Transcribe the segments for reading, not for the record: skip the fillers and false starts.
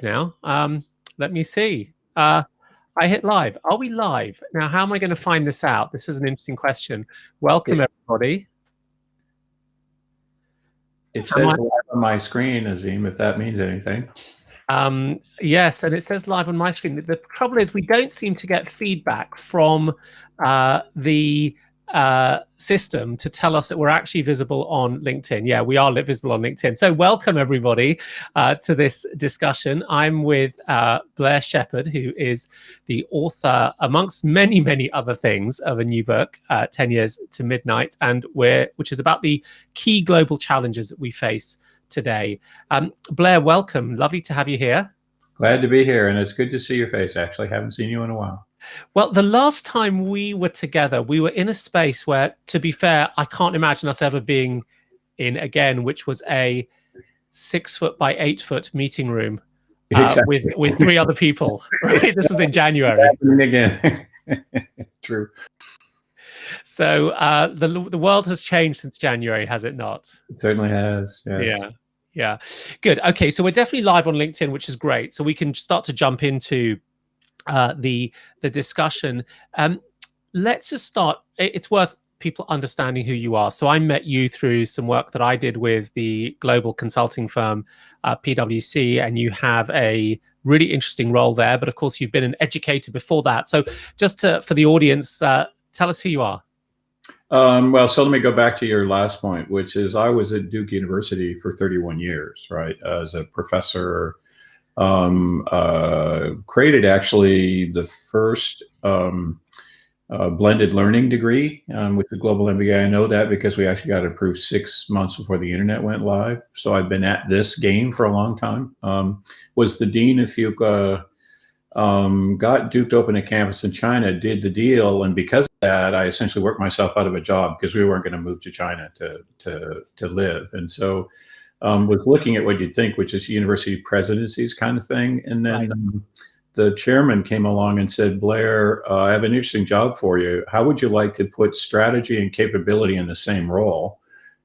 Now. Let me see. I hit live. Are we live? Now, how am I going to find this out? This is an interesting question. Welcome, everybody. It says live on my screen, Azeem, if that means anything. Yes, and it says live on my screen. The trouble is we don't seem to get feedback from the system to tell us that we're actually visible on LinkedIn. Yeah, we are visible on LinkedIn. So welcome everybody to this discussion. I'm with Blair Sheppard, who is the author, amongst many, many other things, of a new book, 10 Years to Midnight, which is about the key global challenges that we face today. Blair, welcome. Lovely to have you here. Glad to be here, and it's good to see your face, actually. Haven't seen you in a while. Well, the last time we were together, we were in a space where, to be fair, I can't imagine us ever being in again, which was a 6 foot by 8 foot meeting room exactly. with 3 other people. Right? This was in January. Again. True. So the world has changed since January, has it not? It certainly has. Yes. Yeah. Good. Okay, so we're definitely live on LinkedIn, which is great. So we can start to jump into the discussion. Let's just start. It's worth people understanding who you are. So I met you through some work that I did with the global consulting firm PwC, and you have a really interesting role there. But of course, you've been an educator before that. So just for the audience, tell us who you are. Well, so let me go back to your last point, which is I was at Duke University for 31 years, right, as a professor. Created actually the first blended learning degree, which is global MBA. I know that because we actually got approved 6 months before the internet went live. So I've been at this game for a long time. Was the dean of Fuqua, got Duke to open a campus in China, did the deal, and because of that, I essentially worked myself out of a job because we weren't going to move to China to live. And so was looking at what you'd think, which is university presidencies kind of thing. And then the chairman came along and said, Blair, I have an interesting job for you. How would you like to put strategy and capability in the same role?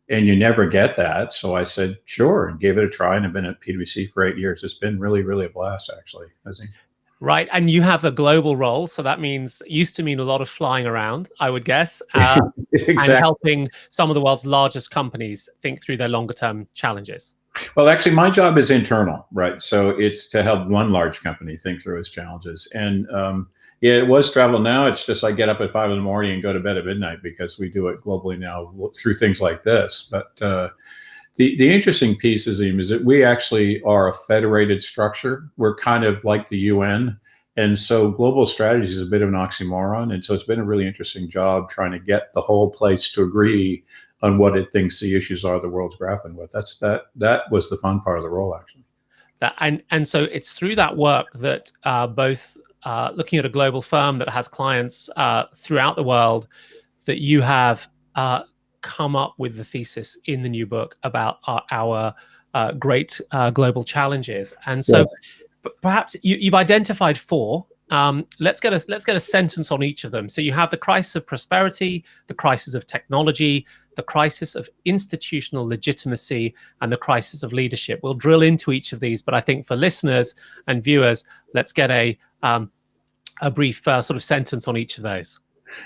And you never get that. So I said, sure, and gave it a try, and I've been at PwC for 8 years. It's been really, really a blast, actually. Right, and you have a global role, so that used to mean a lot of flying around, I would guess, exactly. And helping some of the world's largest companies think through their longer term challenges. Well, actually, my job is internal, right? So it's to help one large company think through its challenges. And yeah, it was travel. Now it's just I get up at 5 in the morning and go to bed at midnight because we do it globally now through things like this. But the interesting piece, Azeem, is that we actually are a federated structure. We're kind of like the UN. And so global strategy is a bit of an oxymoron. And so it's been a really interesting job trying to get the whole place to agree on what it thinks the issues are the world's grappling with. That was the fun part of the role, actually. And so it's through that work that both looking at a global firm that has clients throughout the world, that you have come up with the thesis in the new book about our great global challenges. And so perhaps you've identified 4. Let's get a sentence on each of them. So you have the crisis of prosperity, the crisis of technology, the crisis of institutional legitimacy, and the crisis of leadership. We'll drill into each of these, but I think for listeners and viewers, let's get a brief sort of sentence on each of those.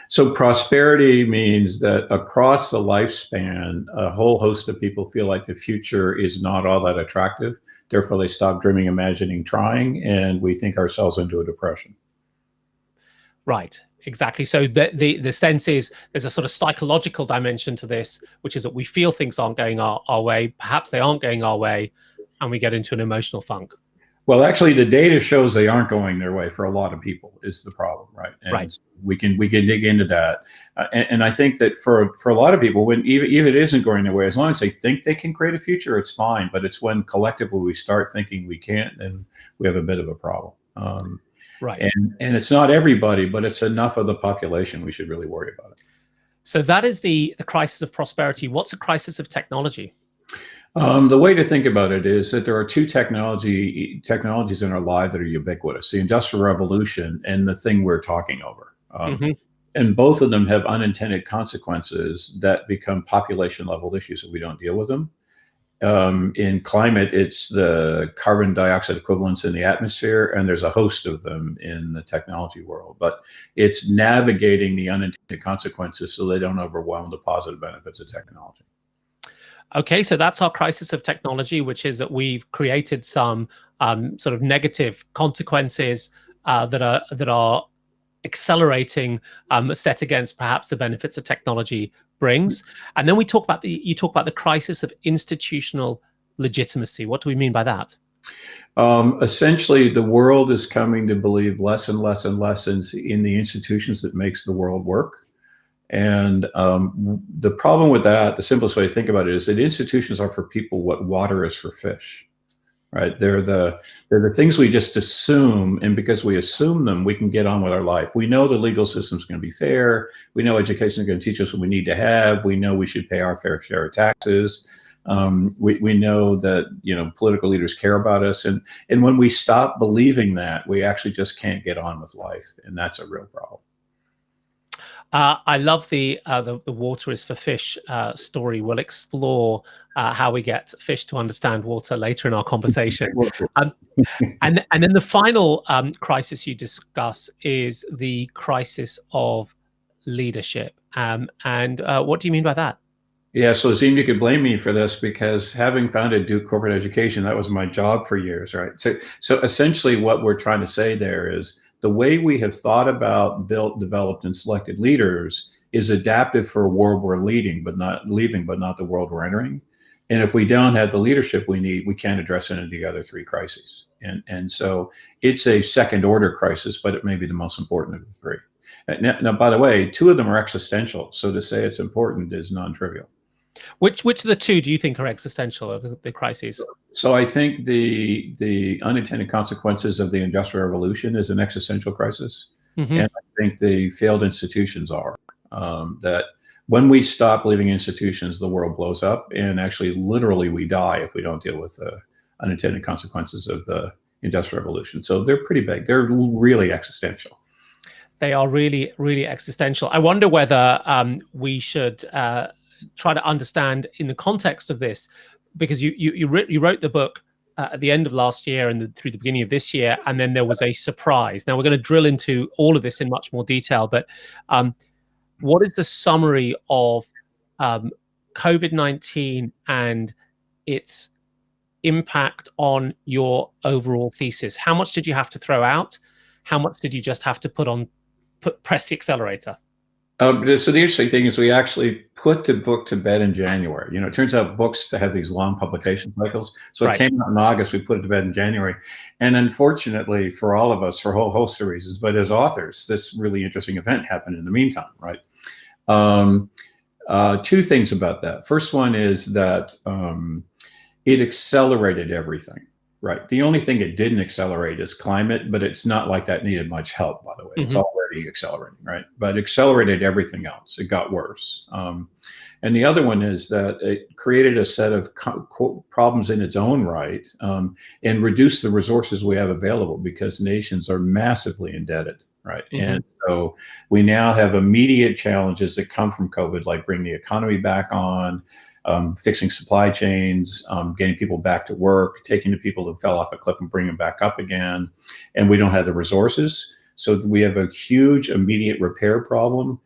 So prosperity means that across the lifespan, a whole host of people feel like the future is not all that attractive. Therefore, they stop dreaming, imagining, trying, and we think ourselves into a depression. Right, exactly. So the sense is there's a sort of psychological dimension to this, which is that we feel things aren't going our way. Perhaps they aren't going our way, and we get into an emotional funk. Well, actually, the data shows they aren't going their way for a lot of people is the problem, right? And right. We can dig into that, and I think that for a lot of people, when even it isn't going their way, as long as they think they can create a future, it's fine. But it's when collectively we start thinking we can't, and we have a bit of a problem. Right. And it's not everybody, but it's enough of the population we should really worry about it. So that is the crisis of prosperity. What's the crisis of technology? The way to think about it is that there are 2 technologies in our life that are ubiquitous: the Industrial Revolution and the thing we're talking over. And both of them have unintended consequences that become population level issues if we don't deal with them. In climate, it's the carbon dioxide equivalents in the atmosphere, and there's a host of them in the technology world. But it's navigating the unintended consequences so they don't overwhelm the positive benefits of technology. Okay, so that's our crisis of technology, which is that we've created some sort of negative consequences that are accelerating, set against perhaps the benefits of technology brings. And then you talk about the crisis of institutional legitimacy. What do we mean by that? Essentially, the world is coming to believe less and less and less in the institutions that makes the world work. And the problem with that, the simplest way to think about it is that institutions are for people what water is for fish. Right? They're the things we just assume, and because we assume them, we can get on with our life. We know the legal system is going to be fair. We know education is going to teach us what we need to have. We know we should pay our fair share of taxes. We know that political leaders care about us, and when we stop believing that, we actually just can't get on with life, and that's a real problem. I love the water is for fish story. We'll explore how we get fish to understand water later in our conversation. And then the final crisis you discuss is the crisis of leadership. And what do you mean by that? Yeah, so Azeem, you could blame me for this because having founded Duke Corporate Education, that was my job for years, right? So essentially what we're trying to say there is the way we have thought about, built, developed, and selected leaders is adaptive for a world we're leading, but not the world we're entering. And if we don't have the leadership we need, we can't address any of the other three crises. And so it's a second order crisis, but it may be the most important of the three. Now, by the way, two of them are existential. So to say it's important is non-trivial. Which of the two do you think are existential of the crises? So I think the unintended consequences of the Industrial Revolution is an existential crisis. Mm-hmm. And I think the failed institutions are. That when we stop believing institutions, the world blows up, and actually literally we die if we don't deal with the unintended consequences of the Industrial Revolution. So they're pretty big. They're really existential. They are really, really existential. I wonder whether we should try to understand in the context of this, because you wrote the book at the end of last year and through the beginning of this year, and then there was a surprise. Now we're going to drill into all of this in much more detail, but what is the summary of COVID-19 and its impact on your overall thesis? How much did you have to throw out? How much did you just have to press the accelerator? So the interesting thing is we actually put the book to bed in January. It turns out books to have these long publication cycles. So it came out in August, we put it to bed in January. And unfortunately for all of us, for a whole host of reasons, but as authors, this really interesting event happened in the meantime, right? Two things about that. First one is that it accelerated everything. Right. The only thing it didn't accelerate is climate, but it's not like that needed much help, by the way. Mm-hmm. It's already accelerating, right? But accelerated everything else. It got worse. And the other one is that it created a set of problems in its own right and reduced the resources we have available because nations are massively indebted, right? Mm-hmm. And so we now have immediate challenges that come from COVID, like bringing the economy back on, fixing supply chains, getting people back to work, taking the people who fell off a cliff and bring them back up again. And we don't have the resources. So we have a huge immediate repair problem,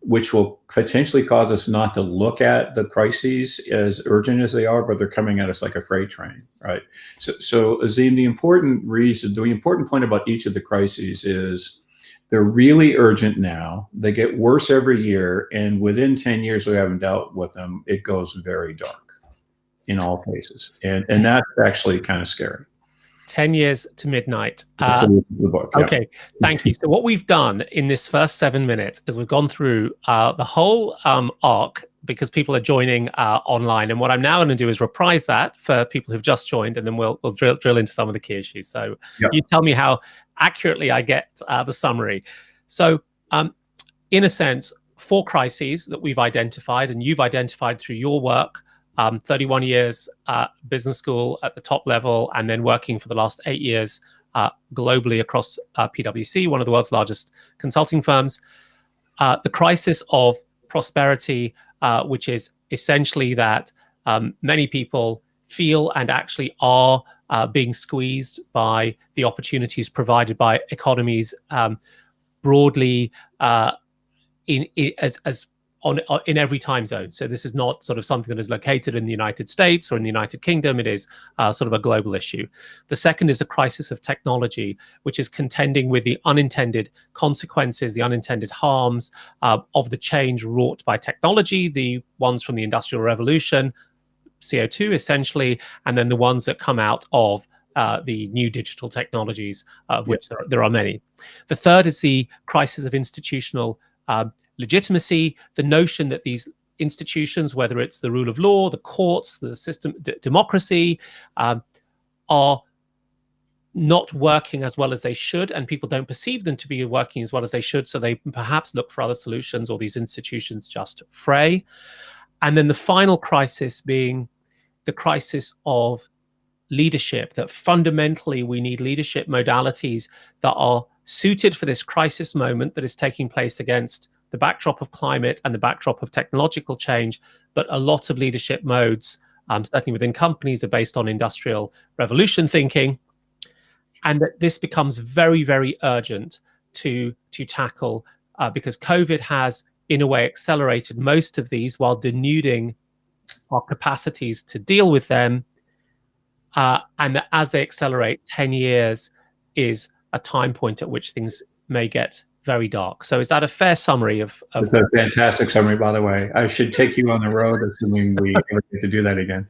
which will potentially cause us not to look at the crises as urgent as they are, but they're coming at us like a freight train, right? So Azeem, the important point about each of the crises is they're really urgent now. They get worse every year. And within 10 years, we haven't dealt with them. It goes very dark in all cases. And that's actually kind of scary. 10 years to midnight. The book, yeah. Okay, thank you. So what we've done in this first 7 minutes is we've gone through the whole arc because people are joining online. And what I'm now going to do is reprise that for people who've just joined, and then we'll drill into some of the key issues. So you tell me how accurately I get the summary. So in a sense, 4 crises that we've identified and you've identified through your work, 31 years business school at the top level, and then working for the last 8 years globally across PwC, one of the world's largest consulting firms. The crisis of prosperity, which is essentially that many people feel and actually are being squeezed by the opportunities provided by economies broadly in every time zone. So this is not sort of something that is located in the United States or in the United Kingdom. It is sort of a global issue. The second is a crisis of technology, which is contending with the unintended consequences, the unintended harms of the change wrought by technology, the ones from the Industrial Revolution, CO2 essentially, and then the ones that come out of the new digital technologies, of which there are many. The third is the crisis of institutional legitimacy, the notion that these institutions, whether it's the rule of law, the courts, the system, democracy, are not working as well as they should, and people don't perceive them to be working as well as they should, so they perhaps look for other solutions, or these institutions just fray. And then the final crisis being the crisis of leadership, that fundamentally we need leadership modalities that are suited for this crisis moment that is taking place against the backdrop of climate and the backdrop of technological change. But a lot of leadership modes, certainly within companies, are based on industrial revolution thinking. And that this becomes very, very urgent to tackle because COVID has, in a way, accelerated most of these while denuding our capacities to deal with them. And that as they accelerate, 10 years is a time point at which things may get very dark. So is that a fair summary of It's a fantastic summary, by the way. I should take you on the road, assuming we ever get to do that again.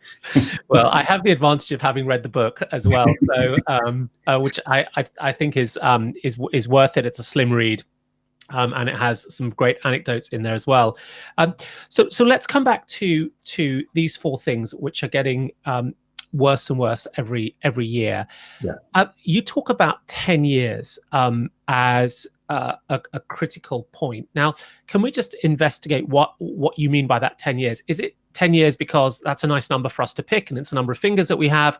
Well, I have the advantage of having read the book as well, so which I think is worth it. It's a slim read, and it has some great anecdotes in there as well. So let's come back to these four things, which are getting worse and worse every year. Yeah. You talk about 10 years as a critical point. Now, can we just investigate what you mean by that 10 years? Is it 10 years because that's a nice number for us to pick and it's a number of fingers that we have?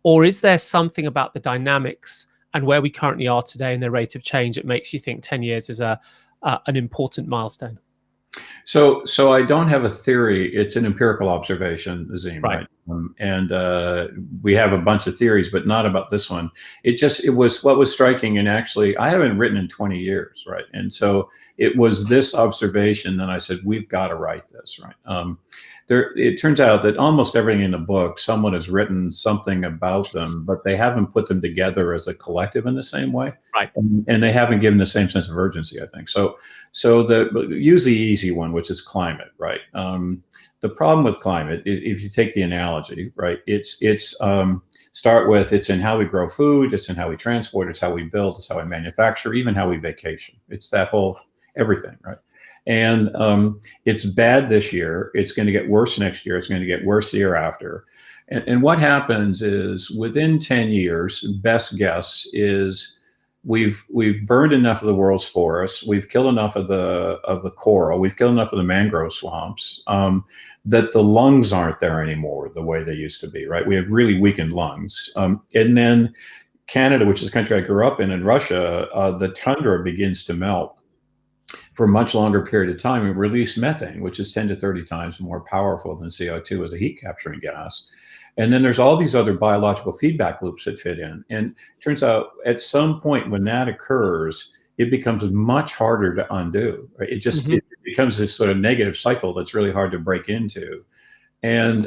Or is there something about the dynamics and where we currently are today and the rate of change that makes you think 10 years is an important milestone? So I don't have a theory. It's an empirical observation, Azeem, right? And we have a bunch of theories, but not about this one. It was what was striking. And actually, I haven't written in 20 years, right? And so it was this observation that I said, we've got to write this, right? It turns out that almost everything in the book, someone has written something about them, but they haven't put them together as a collective in the same way. Right. And they haven't given the same sense of urgency, I think. So use the easy one, which is climate, right? The problem with climate, if you take the analogy, right, it's start with, it's in how we grow food, it's in how we transport, it's how we build, it's how we manufacture, even how we vacation. It's that whole everything, right? And it's bad this year. It's going to get worse next year. It's going to get worse the year after. And what happens is within 10 years, best guess is we've burned enough of the world's forests. We've killed enough of the coral. We've killed enough of the mangrove swamps that the lungs aren't there anymore the way they used to be, right? We have really weakened lungs. And then Canada, which is the country I grew up in, and Russia, the tundra begins to melt for a much longer period of time and release methane, which is 10 to 30 times more powerful than CO2 as a heat capturing gas. And then there's all these other biological feedback loops that fit in. And it turns out at some point when that occurs, it becomes much harder to undo, right? It just it becomes this sort of negative cycle that's really hard to break into. And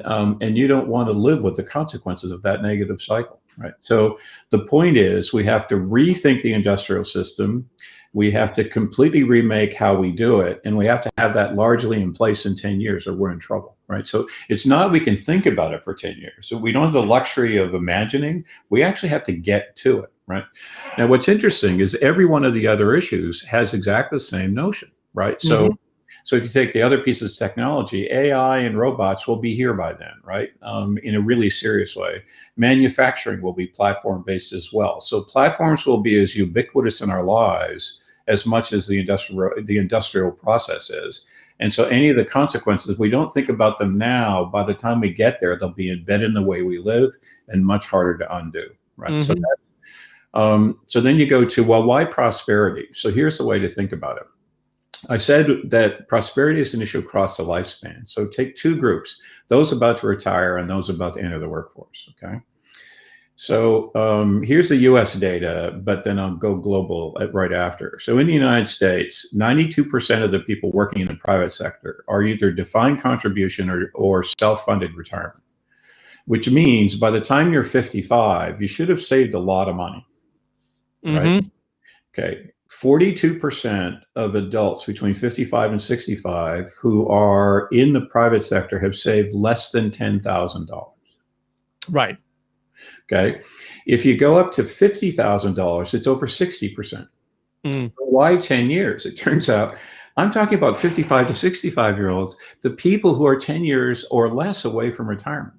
you don't want to live with the consequences of that negative cycle, right? So the point is we have to rethink the industrial system. We have to completely remake how we do it. And we have to have that largely in place in 10 years or we're in trouble, right? So it's not we can think about it for 10 years. So we don't have the luxury of imagining. We actually have to get to it, right? Now, what's interesting is every one of the other issues has exactly the same notion, right? So if you take the other pieces of technology, AI and robots will be here by then, right? In a really serious way. Manufacturing will be platform-based as well. So platforms will be as ubiquitous in our lives as much as the industrial process is. And so any of the consequences, if we don't think about them now, by the time we get there, they'll be embedded in the way we live and much harder to undo, right? So then you go to, well, why prosperity? So here's the way to think about it. I said that prosperity is an issue across the lifespan. So take two groups, those about to retire and those about to enter the workforce, okay? So here's the US data, but then I'll go global right after. So in the United States, 92% of the people working in the private sector are either defined contribution or self-funded retirement, which means by the time you're 55, you should have saved a lot of money, right? Okay. 42% of adults between 55 and 65 who are in the private sector have saved less than $10,000. Right. Okay. If you go up to $50,000, it's over 60%. Why 10 years? It turns out I'm talking about 55 to 65-year-olds, the people who are 10 years or less away from retirement.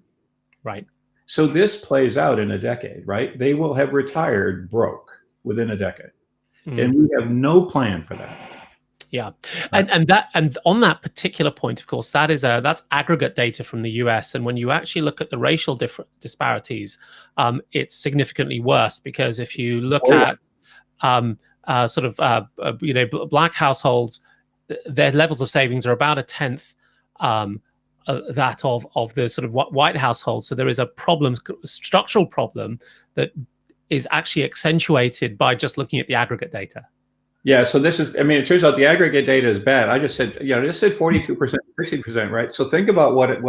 Right. So this plays out in a decade, right? They will have retired broke within a decade. And we have no plan for that. Yeah, and on that particular point, of course, that's aggregate data from the US, and when you actually look at the racial disparities, it's significantly worse, because if you look at Black households, their levels of savings are about a tenth that of the sort of white households. So there is a structural problem that is actually accentuated by just looking at the aggregate data. Yeah, so this is, I mean, it turns out the aggregate data is bad. I just said, I just said 42%, 60%, right? So think about what it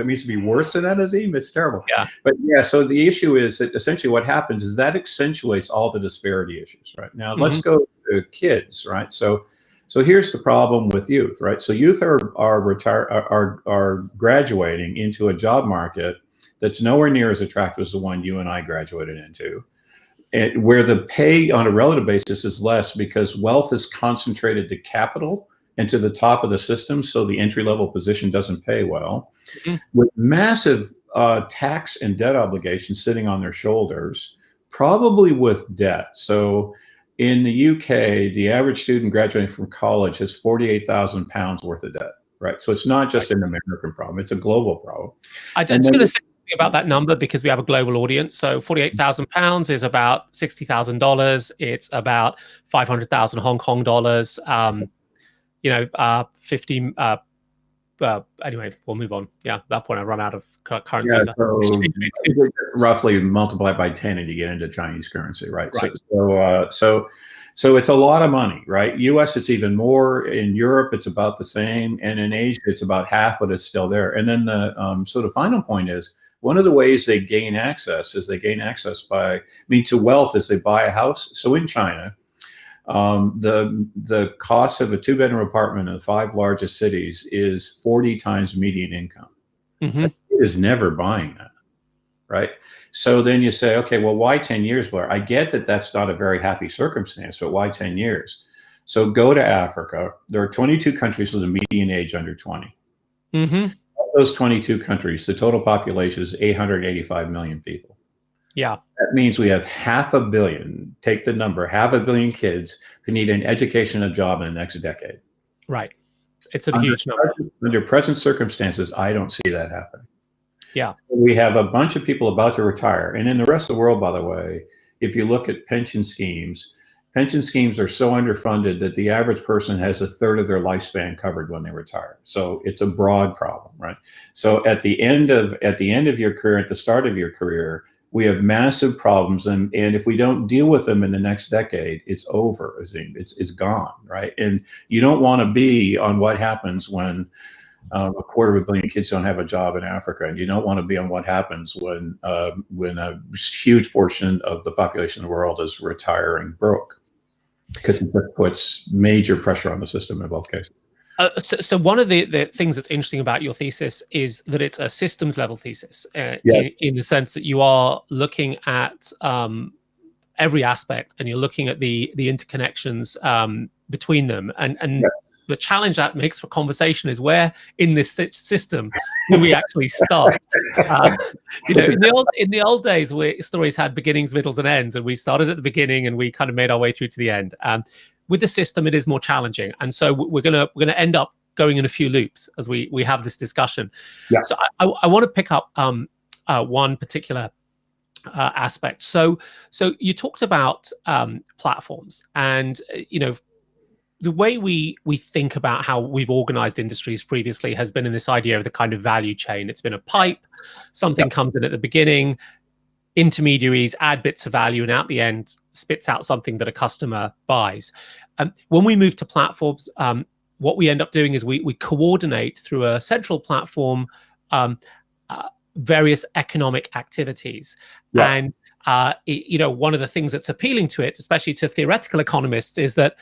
means to be worse than that, Azeem. It's terrible. Yeah. But yeah, so the issue is that essentially what happens is that accentuates all the disparity issues, right? Now let's go to kids, right? So here's the problem with youth, right? So youth are graduating into a job market that's nowhere near as attractive as the one you and I graduated into. And where the pay on a relative basis is less because wealth is concentrated to capital and to the top of the system, so the entry-level position doesn't pay well, with massive tax and debt obligations sitting on their shoulders, probably with debt. So in the UK, the average student graduating from college has 48,000 pounds worth of debt, right? So it's not just an American problem, it's a global problem. I'm just going to say about that number because we have a global audience. So 48,000 pounds is about $60,000. It's about 500,000 Hong Kong dollars. 50. Anyway, we'll move on. Yeah, at that point I run out of currencies. Yeah, so roughly multiply by 10 and you get into Chinese currency, right? So it's a lot of money, right? US, it's even more. In Europe, it's about the same. And in Asia, it's about half, but it's still there. And then the sort of final point is, one of the ways they gain access to wealth is they buy a house. So in China, the cost of a 2-bedroom apartment in the 5 largest cities is 40 times median income. It is never buying that, right? So then you say, okay, well, why 10 years, Blair? I get that that's not a very happy circumstance, but why 10 years? So go to Africa. There are 22 countries with a median age under 20. Those 22 countries, the total population is 885 million people. Yeah. That means we have 500 million, take the number, 500 million kids who need an education and a job in the next decade. Right. It's a huge number. Under present circumstances, I don't see that happening. Yeah. We have a bunch of people about to retire. And in the rest of the world, by the way, if you look at pension schemes are so underfunded that the average person has a third of their lifespan covered when they retire. So it's a broad problem, right? So at the end of your career, at the start of your career, we have massive problems, and if we don't deal with them in the next decade, it's over, Azeem. It's gone, right? And you don't want to be on what happens when a 250 million kids don't have a job in Africa, and you don't want to be on what happens when a huge portion of the population of the world is retiring broke, because it puts major pressure on the system in both cases. So one of the things that's interesting about your thesis is that it's a systems level thesis in the sense that you are looking at every aspect and you're looking at the interconnections between them. And the challenge that makes for conversation is where in this system do we actually start? In the old days, where stories had beginnings, middles, and ends, and we started at the beginning and we kind of made our way through to the end. With the system, it is more challenging, and so we're gonna end up going in a few loops as we have this discussion. Yeah. So I want to pick up one particular aspect. So you talked about platforms, and the way we think about how we've organized industries previously has been in this idea of the kind of value chain. It's been a pipe. Something comes in at the beginning, intermediaries add bits of value, and at the end spits out something that a customer buys. When we move to platforms, what we end up doing is we coordinate through a central platform various economic activities. And one of the things that's appealing to it, especially to theoretical economists, is that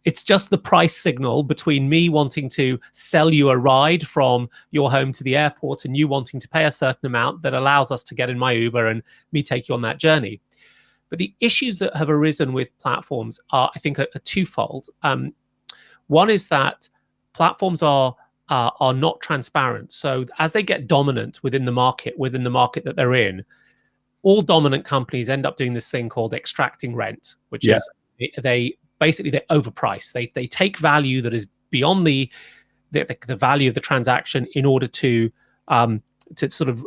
it's just the price signal between me wanting to sell you a ride from your home to the airport and you wanting to pay a certain amount that allows us to get in my Uber and me take you on that journey. But the issues that have arisen with platforms are, I think, are twofold. One is that platforms are not transparent. So as they get dominant within the market that they're in, all dominant companies end up doing this thing called extracting rent, which is they overprice. They take value that is beyond the value of the transaction in order to sort of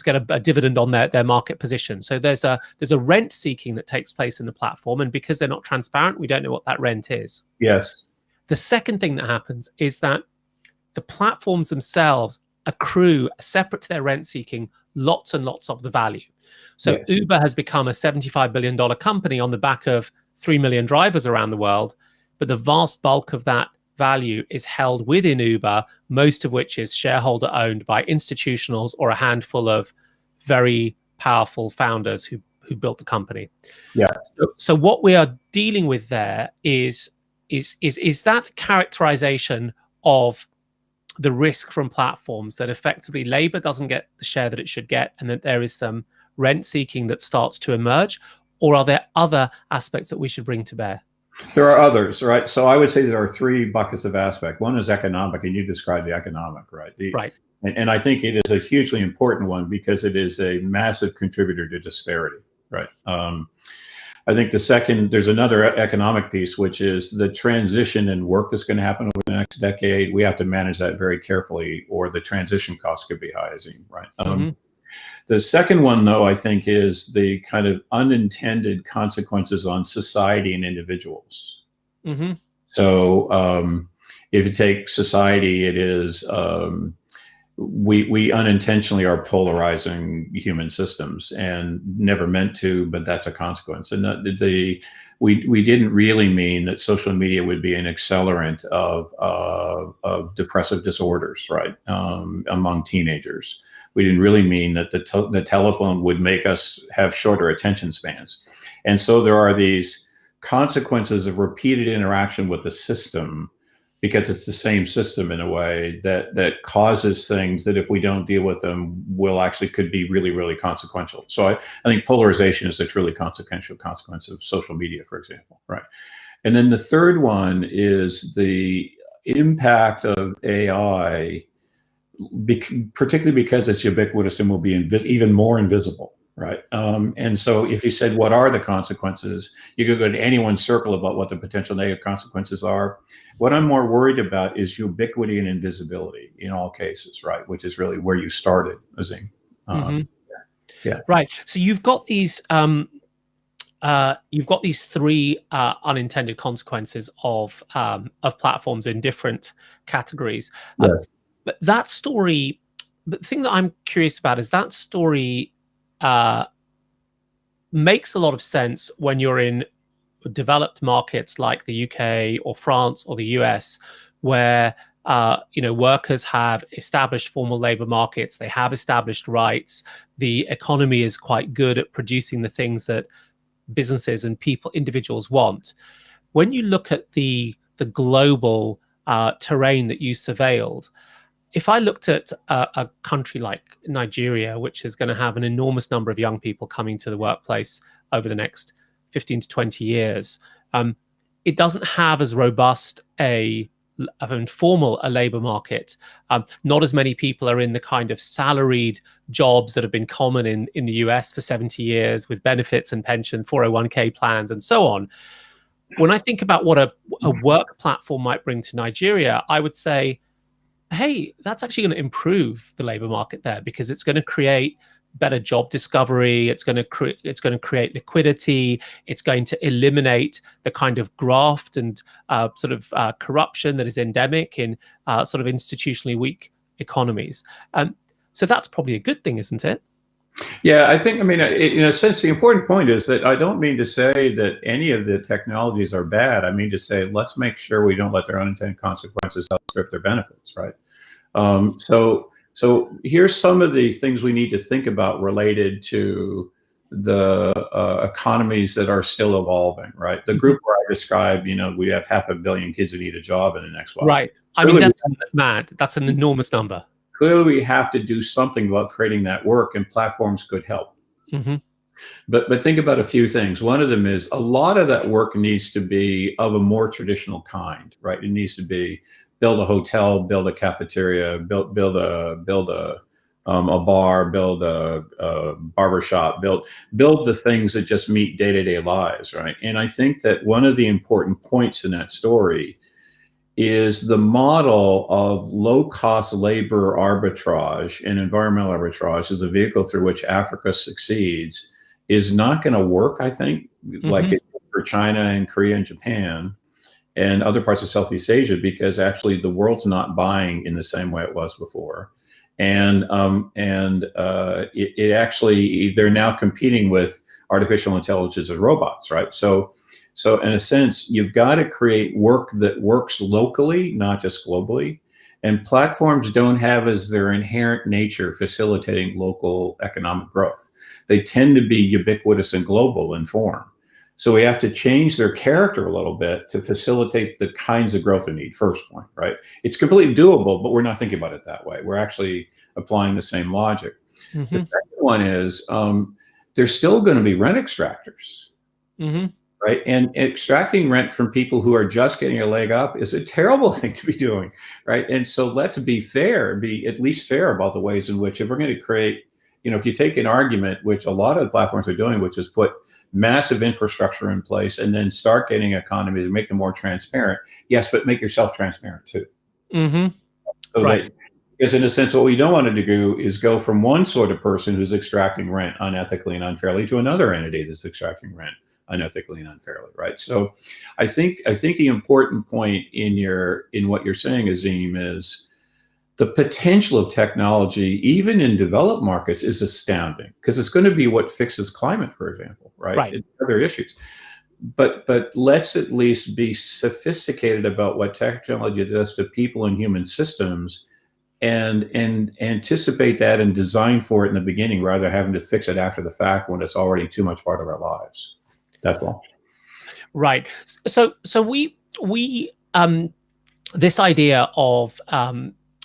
get a dividend on their market position. So there's a rent seeking that takes place in the platform, and because they're not transparent, we don't know what that rent is. Yes. The second thing that happens is that the platforms themselves accrue, separate to their rent seeking, lots and lots of the value. So Uber has become a $75 billion company on the back of 3 million drivers around the world, but the vast bulk of that value is held within Uber, most of which is shareholder owned by institutionals or a handful of very powerful founders who built the company. So what we are dealing with there is that characterization of the risk from platforms, that effectively labor doesn't get the share that it should get, and that there is some rent seeking that starts to emerge? Or are there other aspects that we should bring to bear? There are others, right? So I would say there are three buckets of aspect. One is economic, and you described the economic, right? And I think it is a hugely important one because it is a massive contributor to disparity, right? I think there's another economic piece, which is the transition in work that's going to happen over the next decade. We have to manage that very carefully, or the transition costs could be high, Azeem, right? The second one, though, I think, is the kind of unintended consequences on society and individuals. So if you take society, it is we unintentionally are polarizing human systems, and never meant to, but that's a consequence. And we didn't really mean that social media would be an accelerant of depressive disorders, right, among teenagers. We didn't really mean that the telephone would make us have shorter attention spans. And so there are these consequences of repeated interaction with the system, because it's the same system in a way that causes things that, if we don't deal with them, could be really, really consequential. So I think polarization is a truly consequential consequence of social media, for example, right? And then the third one is the impact of AI, particularly because it's ubiquitous and will be even more invisible, right? And so if you said, what are the consequences? You could go to anyone's circle about what the potential negative consequences are. What I'm more worried about is ubiquity and invisibility in all cases, right? Which is really where you started, Azeem. Right. So you've got these three unintended consequences of platforms in different categories. But that story, the thing that I'm curious about is that story makes a lot of sense when you're in developed markets like the UK or France or the US, where workers have established formal labor markets, they have established rights, the economy is quite good at producing the things that businesses and individuals want. When you look at the global terrain that you surveilled, if I looked at a country like Nigeria, which is going to have an enormous number of young people coming to the workplace over the next 15 to 20 years, it doesn't have as robust an informal labor market. Not as many people are in the kind of salaried jobs that have been common in the US for 70 years, with benefits and pension, 401k plans, and so on. When I think about what a work platform might bring to Nigeria, I would say, hey, that's actually going to improve the labor market there, because it's going to create better job discovery. It's going to create liquidity. It's going to eliminate the kind of graft and corruption that is endemic in sort of institutionally weak economies. So that's probably a good thing, isn't it? Yeah, I think, in a sense, the important point is that I don't mean to say that any of the technologies are bad. I mean to say, let's make sure we don't let their unintended consequences outstrip their benefits, right? So here's some of the things we need to think about related to the economies that are still evolving, right? The group where I described, we have 500 million kids who need a job in the next while. Right. I mean, that's mad. That's an enormous number. Clearly, we have to do something about creating that work, and platforms could help. But think about a few things. One of them is a lot of that work needs to be of a more traditional kind, right? It needs to be build a hotel, build a cafeteria, build a bar, build a barbershop, build the things that just meet day-to-day lives, right? And I think that one of the important points in that story is the model of low-cost labor arbitrage and environmental arbitrage as a vehicle through which Africa succeeds is not going to work, I think, like it did for China and Korea and Japan and other parts of Southeast Asia, because actually the world's not buying in the same way it was before. And it actually, they're now competing with artificial intelligence and robots, right? So in a sense, you've got to create work that works locally, not just globally. And platforms don't have as their inherent nature facilitating local economic growth. They tend to be ubiquitous and global in form. So we have to change their character a little bit to facilitate the kinds of growth they need, first point, right? It's completely doable, but we're not thinking about it that way. We're actually applying the same logic. The second one is there's still going to be rent extractors. Right. And extracting rent from people who are just getting a leg up is a terrible thing to be doing. Right. And so let's be fair, be at least fair about the ways in which, if we're going to create, if you take an argument, which a lot of platforms are doing, which is put massive infrastructure in place and then start getting economies and make them more transparent. Yes, but make yourself transparent too. So right. Because in a sense, what we don't want to do is go from one sort of person who's extracting rent unethically and unfairly to another entity that's extracting rent unethically and unfairly, right? So I think the important point in what you're saying, Azeem, is the potential of technology, even in developed markets, is astounding, because it's going to be what fixes climate, for example, right? And other issues. But let's at least be sophisticated about what technology does to people and human systems, and anticipate that and design for it in the beginning, rather than having to fix it after the fact when it's already too much part of our lives. That's all. Right. So we this idea of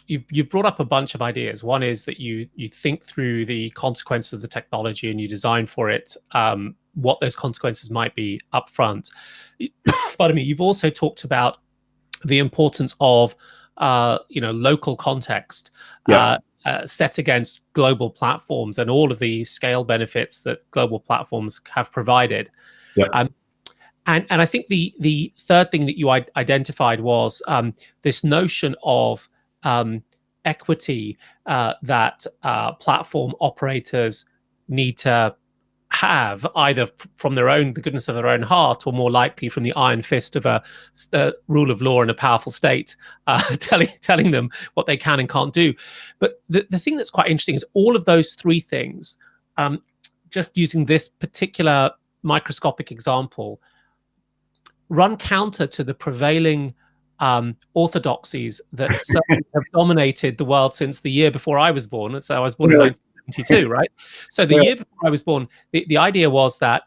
you've brought up a bunch of ideas. One is that you think through the consequences of the technology and you design for it what those consequences might be upfront. Pardon me. You've also talked about the importance of local context. Set against global platforms and all of the scale benefits that global platforms have provided. And I think the third thing that you identified was this notion of equity that platform operators need to have, either from the goodness of their own heart, or more likely from the iron fist of a rule of law and a powerful state telling them what they can and can't do. But the thing that's quite interesting is all of those three things, just using this particular microscopic example, run counter to the prevailing orthodoxies that certainly have dominated the world since the year before I was born. So I was born in 1972, right? So the year before I was born, the idea was that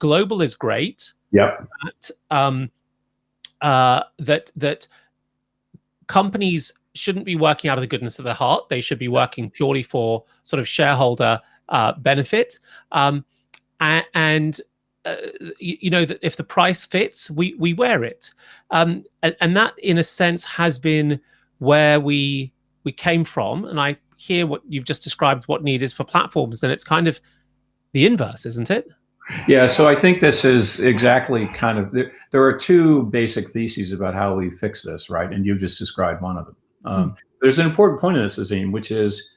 global is great. That companies shouldn't be working out of the goodness of their heart. They should be working purely for sort of shareholder benefit. That if the price fits, we wear it. And that, in a sense, has been where we came from. And I hear what you've just described, what needed for platforms, and it's kind of the inverse, isn't it? Yeah, so I think this is exactly kind of, there are two basic theses about how we fix this, right? And you've just described one of them. There's an important point in this, Azeem, which is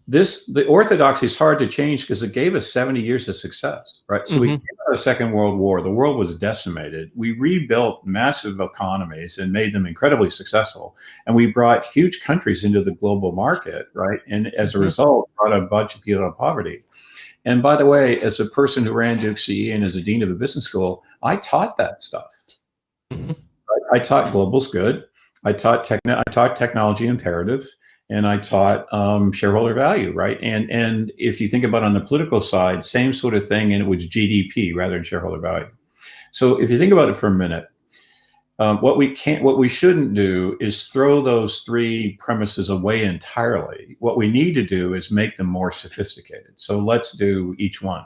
the orthodoxy is hard to change because it gave us 70 years of success, right? So we came out of the Second World War. The world was decimated. We rebuilt massive economies and made them incredibly successful. And we brought huge countries into the global market, right? And as a result, brought a bunch of people out of poverty. And by the way, as a person who ran Duke CE and as a dean of a business school, I taught that stuff. Right? I taught global's good. I taught technology imperative. And I taught shareholder value, right? And if you think about on the political side, same sort of thing, and it was GDP rather than shareholder value. So if you think about it for a minute, what we shouldn't do is throw those three premises away entirely. What we need to do is make them more sophisticated. So let's do each one.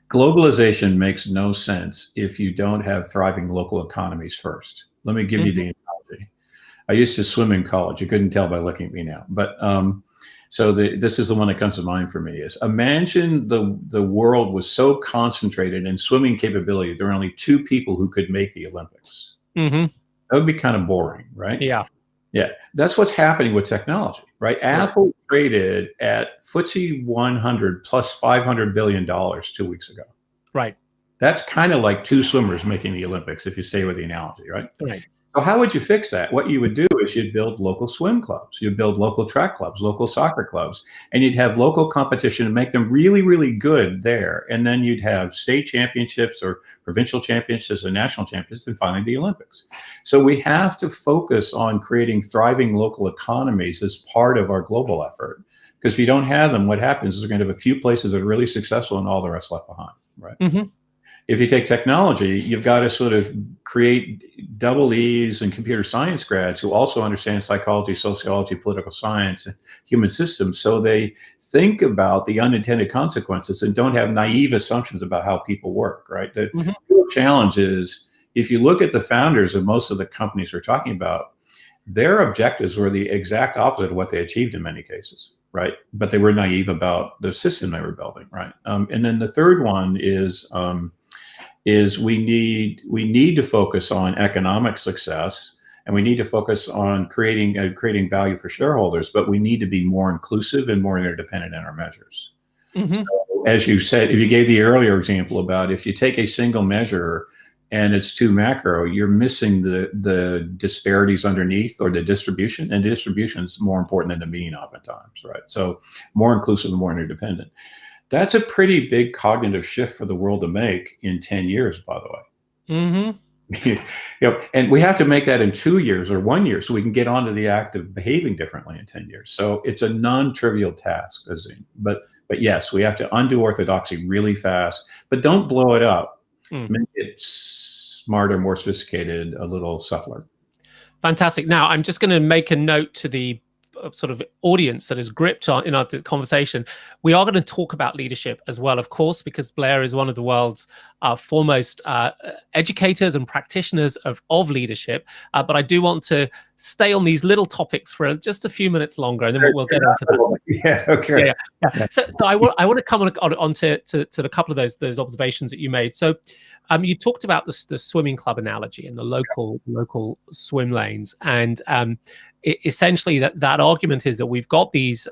Globalization makes no sense if you don't have thriving local economies first. Let me give you the analogy. I used to swim in college. You couldn't tell by looking at me now. But so this is the one that comes to mind for me is imagine the world was so concentrated in swimming capability. There were only 2 people who could make the Olympics. That would be kind of boring, right? Yeah. Yeah. That's what's happening with technology, right? Apple traded at FTSE 100 plus $500 billion 2 weeks ago. Right. That's kind of like 2 swimmers making the Olympics, if you stay with the analogy, right? Right. So how would you fix that? What you would do is you'd build local swim clubs, you'd build local track clubs, local soccer clubs, and you'd have local competition and make them really, really good there. And then you'd have state championships or provincial championships and national championships, and finally the Olympics. So we have to focus on creating thriving local economies as part of our global effort. Because if you don't have them, what happens is we're going to have a few places that are really successful and all the rest left behind, right? If you take technology, you've got to sort of create double E's and computer science grads who also understand psychology, sociology, political science, and human systems. So they think about the unintended consequences and don't have naive assumptions about how people work, right? The real challenge is if you look at the founders of most of the companies we're talking about, their objectives were the exact opposite of what they achieved in many cases, right? But they were naive about the system they were building, right? And then the third one is we need to focus on economic success, and we need to focus on creating value for shareholders, but we need to be more inclusive and more interdependent in our measures. So, as you said, if you gave the earlier example about if you take a single measure and it's too macro, you're missing the disparities underneath or the distribution, and distribution is more important than the mean oftentimes, right? So more inclusive and more interdependent. That's a pretty big cognitive shift for the world to make in 10 years, by the way. And we have to make that in 2 years or 1 year so we can get onto the act of behaving differently in 10 years. So it's a non-trivial task, Azeem. But yes, we have to undo orthodoxy really fast, but don't blow it up. Make it smarter, more sophisticated, a little subtler. Fantastic. Now, I'm just going to make a note to the sort of audience that is gripped on in our conversation. We are going to talk about leadership as well, of course, because Blair is one of the world's foremost educators and practitioners of leadership. But I do want to stay on these little topics for just a few minutes longer, and then we'll get into that. Yeah. Okay. Yeah. So I want to come on to a couple of those observations that you made. So you talked about the swimming club analogy and the local swim lanes, and essentially that argument is that we've got these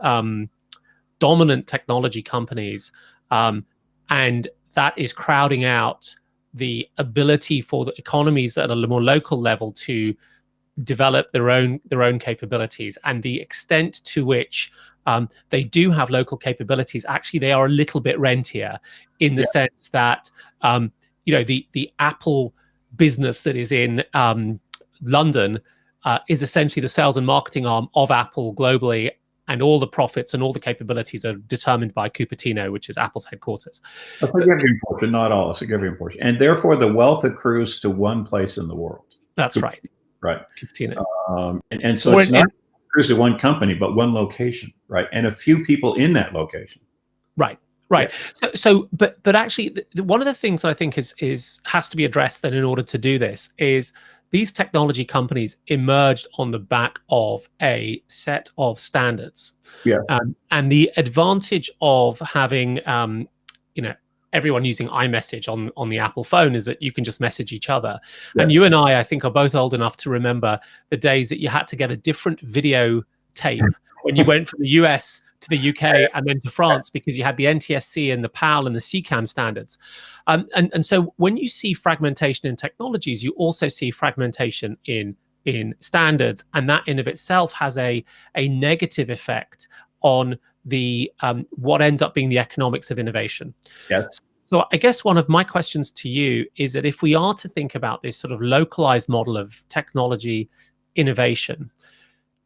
dominant technology companies, and that is crowding out the ability for the economies at a more local level to develop their own capabilities, and the extent to which they do have local capabilities. Actually, they are a little bit rentier in the sense that the Apple business that is in London is essentially the sales and marketing arm of Apple globally, and all the profits and all the capabilities are determined by Cupertino, which is Apple's headquarters. A significant portion, not all, a significant portion. And therefore, the wealth accrues to one place in the world. That's right. Right. Cupertino. And so it's not accrues to one company, but one location, right? And a few people in that location. Right. Right. But actually, one of the things I think has to be addressed then in order to do this is these technology companies emerged on the back of a set of standards. Yeah. And the advantage of having everyone using iMessage on the Apple phone is that you can just message each other. Yeah. And you and I think, are both old enough to remember the days that you had to get a different video tape when you went from the US to the UK and then to France, because you had the NTSC and the PAL and the CCAN standards. And so when you see fragmentation in technologies, you also see fragmentation in standards, and that in of itself has a negative effect on the what ends up being the economics of innovation. Yes. So I guess one of my questions to you is that if we are to think about this sort of localized model of technology innovation,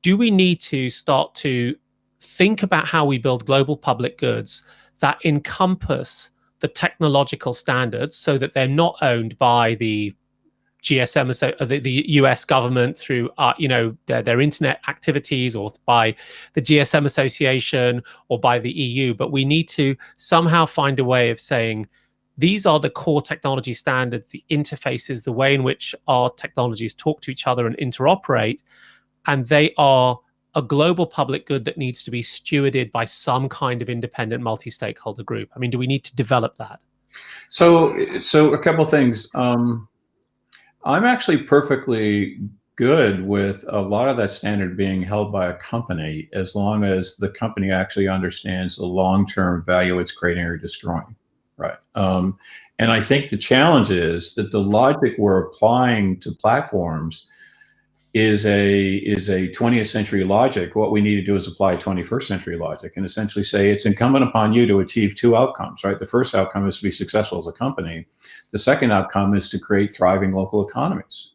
do we need to start to think about how we build global public goods that encompass the technological standards so that they're not owned by the GSM, so the US government through their internet activities, or by the GSM Association, or by the EU, but we need to somehow find a way of saying these are the core technology standards, the interfaces, the way in which our technologies talk to each other and interoperate, and they are a global public good that needs to be stewarded by some kind of independent multi-stakeholder group. I mean, do we need to develop that? So a couple of things. I'm actually perfectly good with a lot of that standard being held by a company, as long as the company actually understands the long-term value it's creating or destroying, right? And I think the challenge is that the logic we're applying to platforms is a 20th century logic. What we need to do is apply 21st century logic and essentially say it's incumbent upon you to achieve two outcomes, right? The first outcome is to be successful as a company. The second outcome is to create thriving local economies.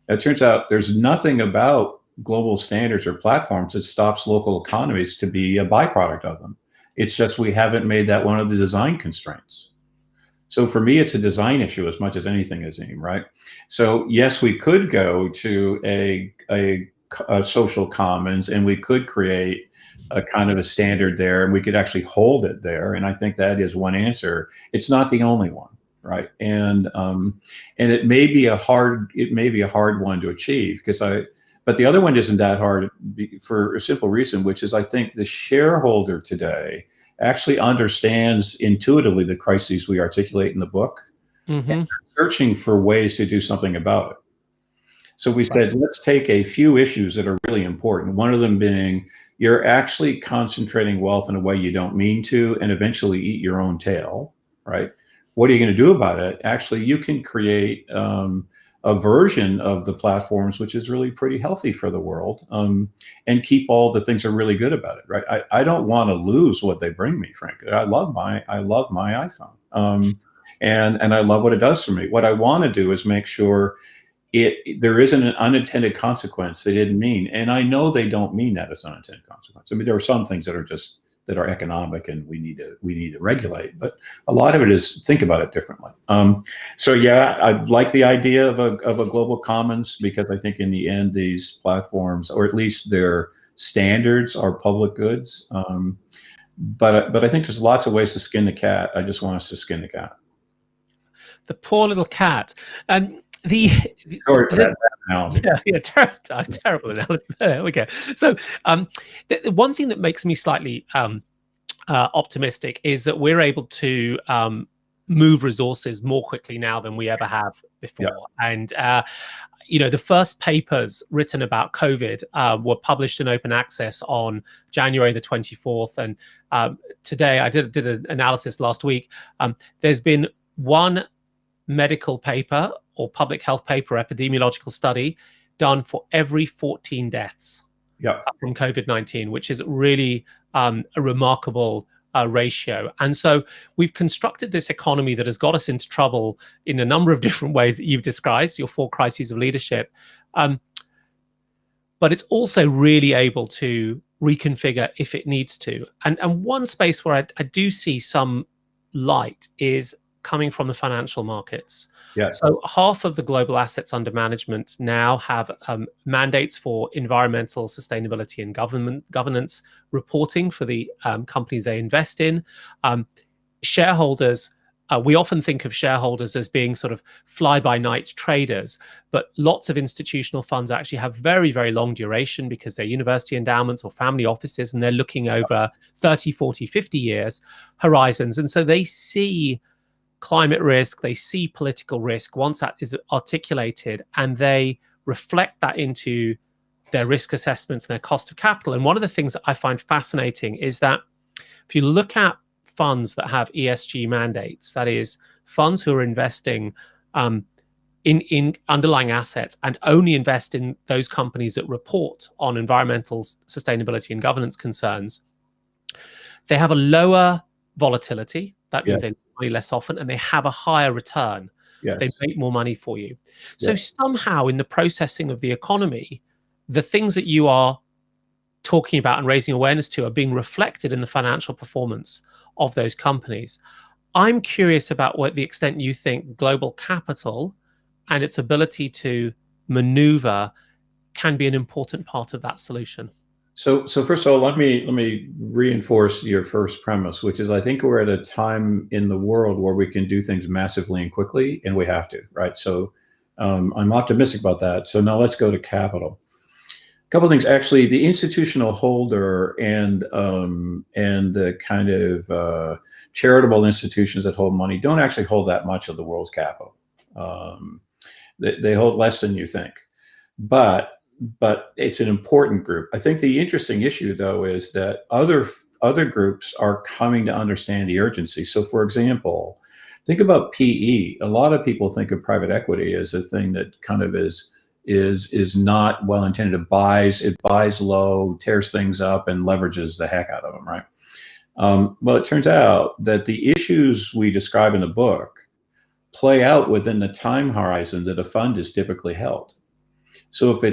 It turns out there's nothing about global standards or platforms that stops local economies to be a byproduct of them. It's just we haven't made that one of the design constraints. So for me, it's a design issue as much as anything, Azeem, right? So yes, we could go to a social commons, and we could create a kind of a standard there, and we could actually hold it there. And I think that is one answer. It's not the only one, right? And it may be a hard one to achieve, but the other one isn't that hard for a simple reason, which is I think the shareholder today actually understands intuitively the crises we articulate in the book, and searching for ways to do something about it. So we said, let's take a few issues that are really important. One of them being, you're actually concentrating wealth in a way you don't mean to, and eventually eat your own tail, right? What are you going to do about it? Actually, you can create a version of the platforms which is really pretty healthy for the world, and keep all the things that are really good about it, right? I don't want to lose what they bring me, frankly. I love my iPhone, and I love what it does for me. What I want to do is make sure there isn't an unintended consequence they didn't mean, and I know they don't mean that as unintended consequence. I mean, there are some things that are economic and we need to regulate, but a lot of it is think about it differently. So yeah, I like the idea of a global commons, because I think in the end these platforms, or at least their standards, are public goods. But I think there's lots of ways to skin the cat. I just want us to skin the cat. The poor little cat. And sorry for that analogy. Yeah, terrible analogy. There we go. So the one thing that makes me slightly optimistic is that we're able to move resources more quickly now than we ever have before. Yeah. And the first papers written about COVID were published in open access on January the 24th. And today, I did an analysis last week. There's been one medical paper or public health paper, epidemiological study, done for every 14 deaths from COVID-19, which is really a remarkable ratio. And so we've constructed this economy that has got us into trouble in a number of different ways that you've described, your 4 crises of leadership. But it's also really able to reconfigure if it needs to. And one space where I do see some light is coming from the financial markets. Yeah. So half of the global assets under management now have mandates for environmental sustainability and governance reporting for the companies they invest in. Shareholders, we often think of shareholders as being sort of fly-by-night traders, but lots of institutional funds actually have very, very long duration because they're university endowments or family offices, and they're looking over 30, 40, 50 years horizons. And so they see climate risk, they see political risk once that is articulated, and they reflect that into their risk assessments and their cost of capital. And one of the things that I find fascinating is that if you look at funds that have ESG mandates, that is, funds who are investing in underlying assets and only invest in those companies that report on environmental sustainability and governance concerns, they have a lower volatility. That means they lose money less often, and they have a higher return. Yes. They make more money for you. So somehow in the processing of the economy, the things that you are talking about and raising awareness to are being reflected in the financial performance of those companies. I'm curious about what the extent you think global capital and its ability to maneuver can be an important part of that solution. So first of all, let me reinforce your first premise, which is I think we're at a time in the world where we can do things massively and quickly, and we have to, right? So I'm optimistic about that. So now let's go to capital. A couple of things, actually. The institutional holder and the kind of charitable institutions that hold money don't actually hold that much of the world's capital. They hold less than you think, but it's an important group. I think the interesting issue, though, is that other groups are coming to understand the urgency. So, for example, think about PE. A lot of people think of private equity as a thing that kind of is not well intended. It buys low, tears things up, and leverages the heck out of them, right? Well, it turns out that the issues we describe in the book play out within the time horizon that a fund is typically held. So if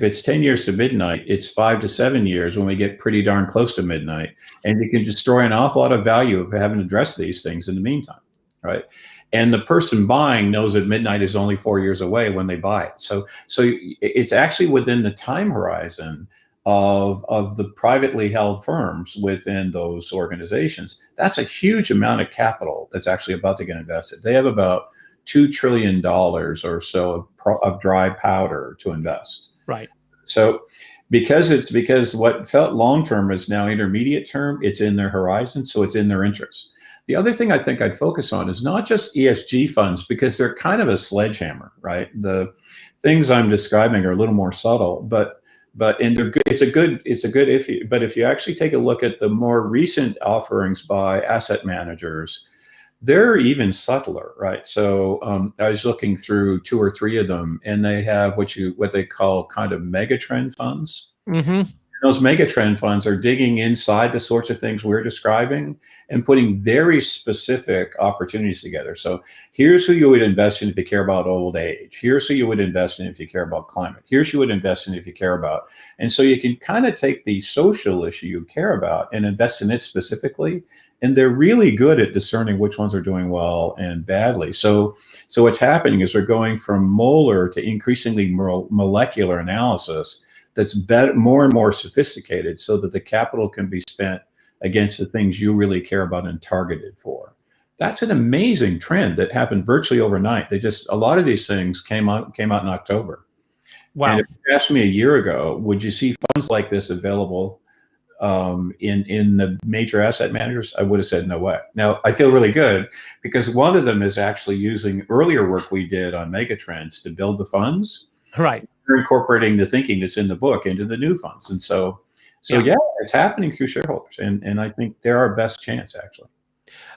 it's 10 years to midnight, it's 5 to 7 years when we get pretty darn close to midnight, and you can destroy an awful lot of value of having addressed these things in the meantime, right? And the person buying knows that midnight is only 4 years away when they buy it. So it's actually within the time horizon of the privately held firms within those organizations. That's a huge amount of capital that's actually about to get invested. They have about $2 trillion or so of dry powder to invest. Right. So because what felt long-term is now intermediate term, it's in their horizon, so it's in their interest. The other thing I think I'd focus on is not just ESG funds, because they're kind of a sledgehammer, right? The things I'm describing are a little more subtle, but and they're good. It's a good if. But if you actually take a look at the more recent offerings by asset managers, they're even subtler, right? So I was looking through 2 or 3 of them, and they have what they call kind of megatrend funds. Mm-hmm. Those megatrend funds are digging inside the sorts of things we're describing and putting very specific opportunities together. So here's who you would invest in if you care about old age. Here's who you would invest in if you care about climate. Here's who you would invest in if you care about. And so you can kind of take the social issue you care about and invest in it specifically. And they're really good at discerning which ones are doing well and badly. So what's happening is we're going from molar to increasingly molecular analysis that's more and more sophisticated, so that the capital can be spent against the things you really care about and targeted for. That's an amazing trend that happened virtually overnight. A lot of these things came out in October. Wow. And if you asked me a year ago, would you see funds like this available in the major asset managers, I would have said no way. Now, I feel really good because one of them is actually using earlier work we did on megatrends to build the funds. Right. We're incorporating the thinking that's in the book into the new funds. And so yeah, it's happening through shareholders. And I think they're our best chance, actually.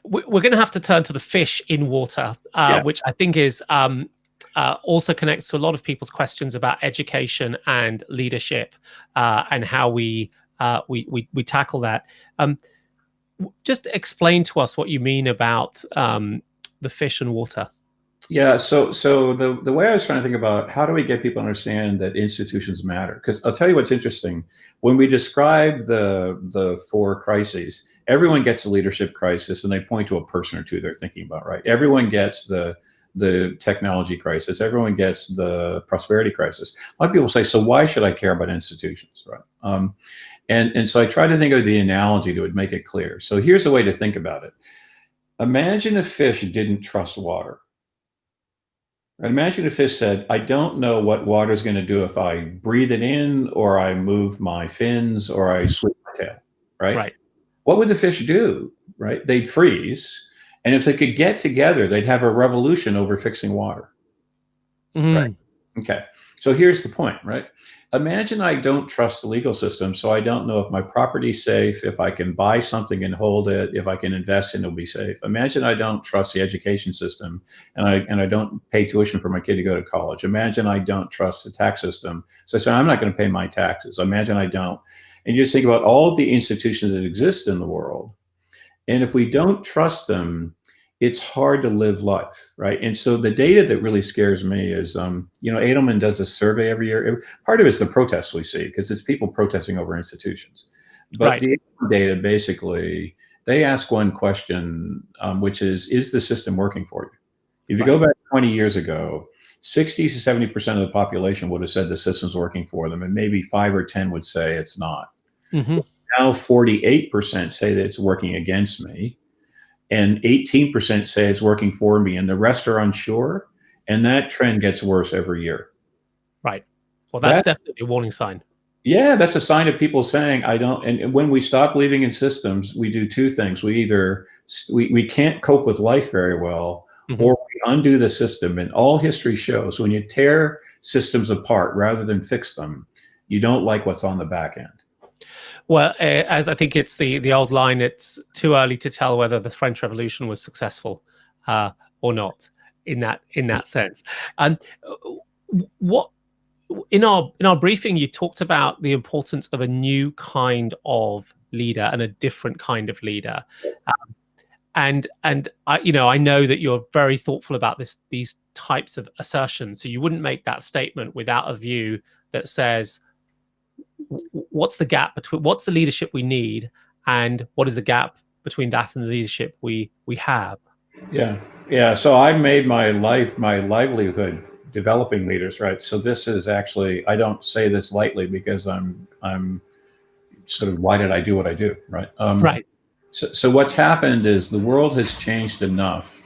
We're going to have to turn to the fish in water, which I think is also connects to a lot of people's questions about education and leadership and how we tackle that. Just explain to us what you mean about the fish and water. Yeah, so the way I was trying to think about how do we get people to understand that institutions matter? Because I'll tell you what's interesting. When we describe the 4 crises, everyone gets the leadership crisis and they point to a person or two they're thinking about, right? Everyone gets the technology crisis. Everyone gets the prosperity crisis. A lot of people say, so why should I care about institutions, right? And so I try to think of the analogy that would make it clear. So here's a way to think about it. Imagine a fish didn't trust water. Imagine if fish said, I don't know what water is going to do if I breathe it in, or I move my fins, or I sweep my tail, right? Right. What would the fish do, right? They'd freeze. And if they could get together, they'd have a revolution over fixing water. Mm-hmm. Right? Okay. So here's the point, right? Imagine I don't trust the legal system, so I don't know if my property's safe, if I can buy something and hold it, if I can invest and it'll be safe. Imagine I don't trust the education system, and I don't pay tuition for my kid to go to college. Imagine I don't trust the tax system, so I say I'm not going to pay my taxes. Imagine I don't. And you just think about all of the institutions that exist in the world, and if we don't trust them, it's hard to live life, right? And so the data that really scares me is, Edelman does a survey every year. Part of it is the protests we see, because it's people protesting over institutions. But Right. the data, basically, they ask one question, which is the system working for you? If you go back 20 years ago, 60 to 70% of the population would have said the system's working for them, and maybe 5 or 10 would say it's not. Mm-hmm. Now 48% say that it's working against me, and 18% say it's working for me, and the rest are unsure. And that trend gets worse every year. Right. Well, that's definitely a warning sign. Yeah, that's a sign of people saying, I don't. And when we stop believing in systems, we do two things. We either we can't cope with life very well, Mm-hmm. or we undo the system. And all history shows when you tear systems apart rather than fix them, you don't like what's on the back end. Well, as I think it's the old line, it's too early to tell whether the French Revolution was successful or not in that sense. And what in our briefing, you talked about the importance of a new kind of leader and a different kind of leader. And I know that you're very thoughtful about these types of assertions. So you wouldn't make that statement without a view that says, what's the gap between what's the leadership we need, and what is the gap between that and the leadership we have? Yeah. So I made my livelihood developing leaders, right? So this is actually, I don't say this lightly, because I'm sort of, why did I do what I do, right? Right. So what's happened is the world has changed enough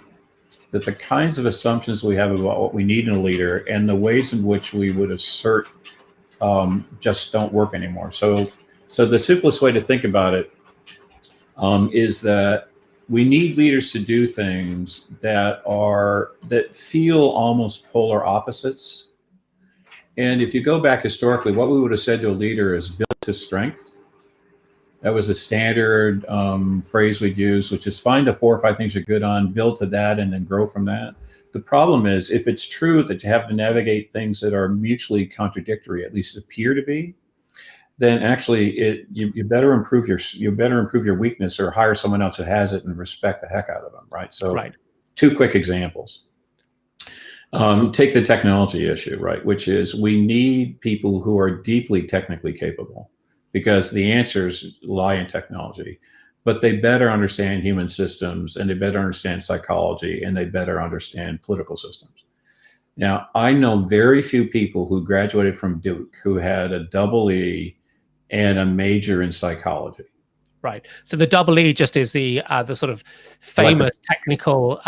that the kinds of assumptions we have about what we need in a leader and the ways in which we would assert just don't work anymore. So the simplest way to think about it is that we need leaders to do things that feel almost polar opposites. And if you go back historically, what we would have said to a leader is build to strength. That was a standard phrase we'd use, which is find the 4 or 5 things you're good on, build to that, and then grow from that. The problem is, if it's true that you have to navigate things that are mutually contradictory, at least appear to be, then actually you better improve your weakness, or hire someone else who has it and respect the heck out of them, right? So, two quick examples. Take the technology issue, right? Which is, we need people who are deeply technically capable, because the answers lie in technology. But they better understand human systems, and they better understand psychology, and they better understand political systems. Now, I know very few people who graduated from Duke who had a double E and a major in psychology. Right. So the double E just is the sort of famous technical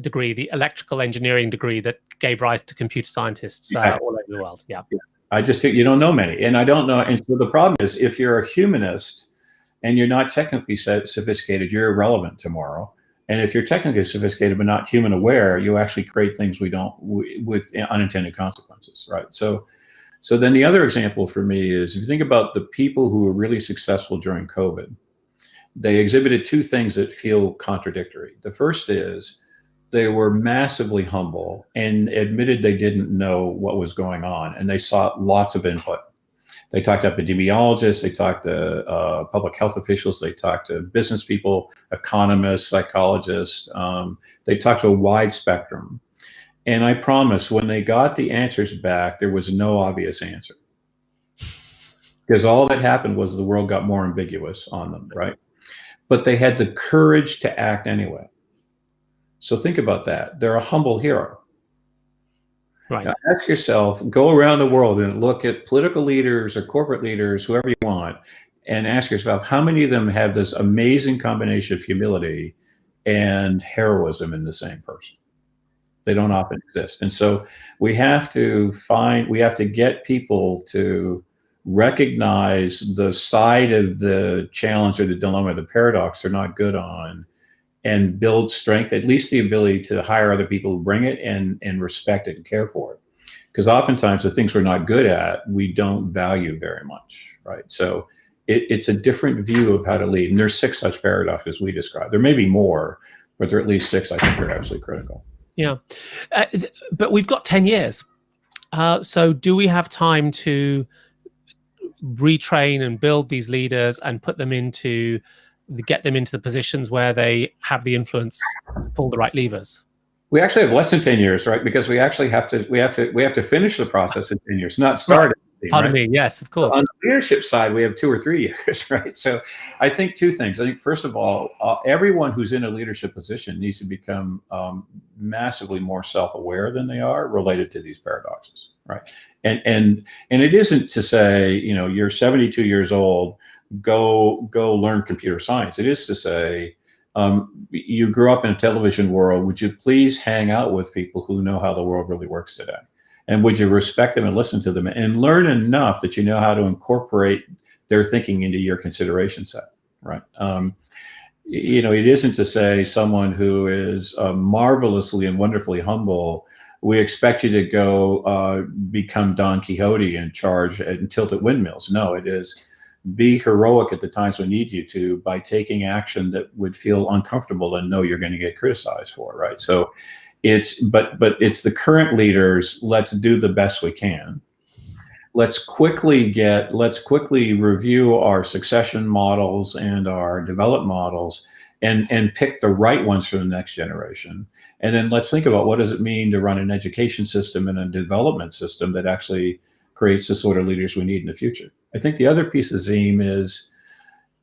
degree, the electrical engineering degree that gave rise to computer scientists all over the world. Yeah. I just think you don't know many, and I don't know. And so the problem is, if you're a humanist and you're not technically sophisticated, you're irrelevant tomorrow. And if you're technically sophisticated but not human aware, you actually create things with unintended consequences, right? So then the other example for me is, if you think about the people who were really successful during COVID, they exhibited two things that feel contradictory. The first is, they were massively humble and admitted they didn't know what was going on, and they sought lots of input. They talked to epidemiologists, they talked to public health officials, they talked to business people, economists, psychologists. They talked to a wide spectrum. And I promise, when they got the answers back, there was no obvious answer. Because all that happened was the world got more ambiguous on them, right? But they had the courage to act anyway. So think about that. They're a humble hero. Right. Now ask yourself, go around the world and look at political leaders or corporate leaders, whoever you want, and ask yourself, how many of them have this amazing combination of humility and heroism in the same person? They don't often exist. And so we have to get people to recognize the side of the challenge or the dilemma, the paradox they're not good on, and build strength, at least the ability to hire other people who bring it and respect it and care for it. because oftentimes the things we're not good at, we don't value very much, right? So it's a different view of how to lead. And there's 6 such paradoxes we described. There may be more, but there are at least 6 I think are absolutely critical. Yeah. But we've got 10 years. So do we have time to retrain and build these leaders and put them get them into the positions where they have the influence to pull the right levers? We actually have less than 10 years, right? Because we actually have to finish the process in 10 years, not start it. Pardon me. Yes, of course. On the leadership side, we have 2 or 3 years, right? So I think 2 things. I think, first of all, everyone who's in a leadership position needs to become massively more self-aware than they are related to these paradoxes, right? And it isn't to say, you're 72 years old, go learn computer science. It is to say, you grew up in a television world. Would you please hang out with people who know how the world really works today? And would you respect them and listen to them and learn enough that you know how to incorporate their thinking into your consideration set, right? It isn't to say someone who is marvelously and wonderfully humble, we expect you to go become Don Quixote and charge and tilt at windmills. No, it is be heroic at the times we need you to by taking action that would feel uncomfortable and know you're going to get criticized for, right? So but it's the current leaders. Let's do the best we can. Let's quickly review our succession models and our development models and pick the right ones for the next generation. And then let's think about what does it mean to run an education system and a development system that actually creates the sort of leaders we need in the future. I think the other piece of Azeem is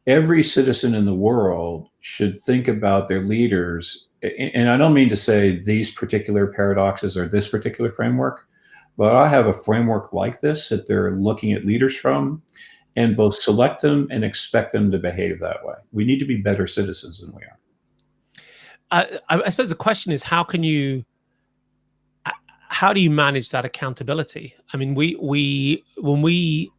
every citizen in the world should think about their leaders. And I don't mean to say these particular paradoxes or this particular framework, but I have a framework like this that they're looking at leaders from and both select them and expect them to behave that way. We need to be better citizens than we are. I suppose the question is, how do you manage that accountability? I mean, when we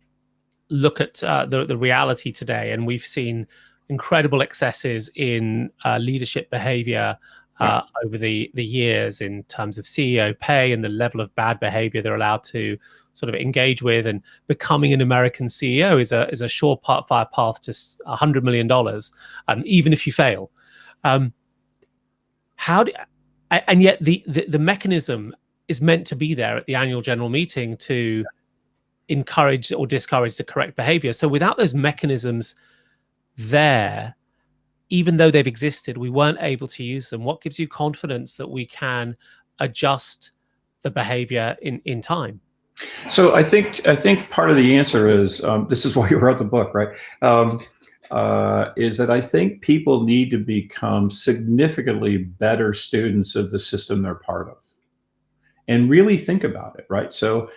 look at the reality today, and we've seen incredible excesses in leadership behavior over the years in terms of CEO pay and the level of bad behavior they're allowed to sort of engage with, and becoming an American CEO is a surefire path to $100 million, even if you fail. And yet the mechanism is meant to be there at the annual general meeting to encourage or discourage the correct behavior. So without those mechanisms there, even though they've existed, we weren't able to use them. What gives you confidence that we can adjust the behavior in time? So I think part of the answer is, this is why you wrote the book, right? Is that I think people need to become significantly better students of the system they're part of and really think about it, right? So